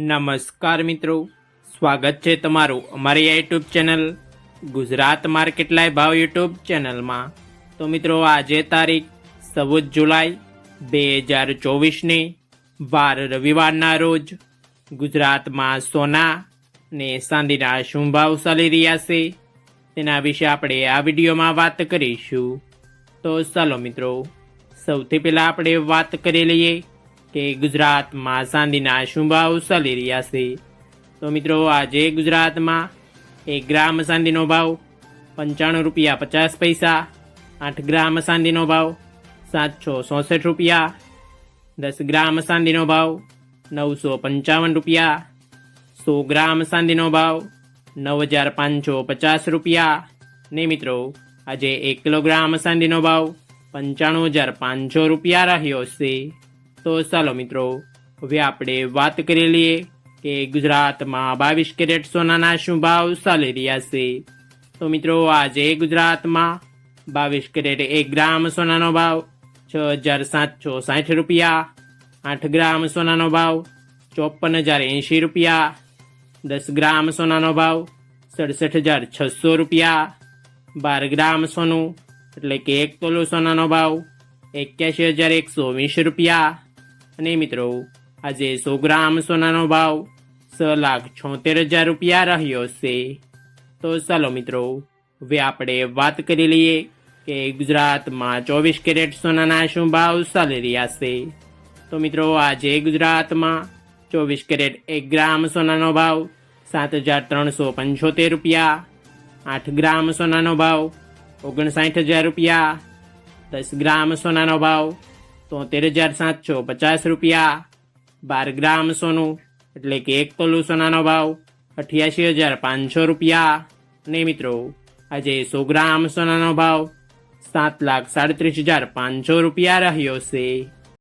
નમસ્કાર મિત્રો, સ્વાગત છે તમારું અમારી YouTube channel Gujarat market live ભાવ યુટ્યુબ ચેનલમાં। તો મિત્રો, આજે તારીખ 14 જુલાઈ 2024ની વાર રવિવારના રોજ ગુજરાતમાં સોના ને ચાંદીના શું ભાવ ચાલી રહ્યા છે તેના વિશે આપણે આ વિડીયોમાં વાત કરીશું। તો ચાલો મિત્રો, સૌથી પહેલાં આપણે વાત કરી લઈએ કે ગુજરાતમાં ચાંદીના શું ભાવ ચાલી રહ્યા છે। તો મિત્રો, આજે ગુજરાતમાં 1 ગ્રામ ચાંદીનો ભાવ 95 રૂપિયા 50 પૈસા, 8 ગ્રામ ચાંદીનો ભાવ 764 રૂપિયા, 10 ગ્રામ ચાંદીનો ભાવ 955 રૂપિયા, 100 ગ્રામ ચાંદીનો ભાવ 9550 રૂપિયા ને મિત્રો, આજે 1 કિલોગ્રામ ચાંદીનો ભાવ 95500 રૂપિયા રહ્યો છે। તો ચાલો મિત્રો, હવે આપણે વાત કરી લઈએ કે ગુજરાતમાં 22 કેરેટ સોનાના શું ભાવ ચાલી રહ્યા છે। તો મિત્રો, આજે ગુજરાતમાં 22 કેરેટ 1 ગ્રામ સોનાનો ભાવ 6760 રૂપિયા, 8 ગ્રામ સોનાનો ભાવ 54080 રૂપિયા, 10 ગ્રામ સોનાનો ભાવ 67600 રૂપિયા, 12 ગ્રામ સોનું એટલે કે 1 તોલો સોનાનો ભાવ 81120 રૂપિયા અને મિત્રો, આજે 100 ગ્રામ સોનાનો ભાવ 6,76,000 રૂપિયા રહ્યો છે। તો ચાલો મિત્રો, હવે આપણે વાત કરી લઈએ કે ગુજરાતમાં 24 કેરેટ સોનાના શું ભાવ ચાલી રહ્યા છે। તો મિત્રો, આજે ગુજરાતમાં 24 કેરેટ 1 ગ્રામ સોનાનો ભાવ 7,375 રૂપિયા, 8 ગ્રામ સોનાનો ભાવ 59,000 રૂપિયા, 10 ગ્રામ સોનાનો ભાવ 73,750 રૂપિયા, 12 ગ્રામ સોનું એટલે કે 1 તોલું સોનાનો ભાવ 88,500 રૂપિયા અને મિત્રો, આજે 100 ગ્રામ સોનાનો ભાવ 7,37,500 રૂપિયા રહ્યો છે।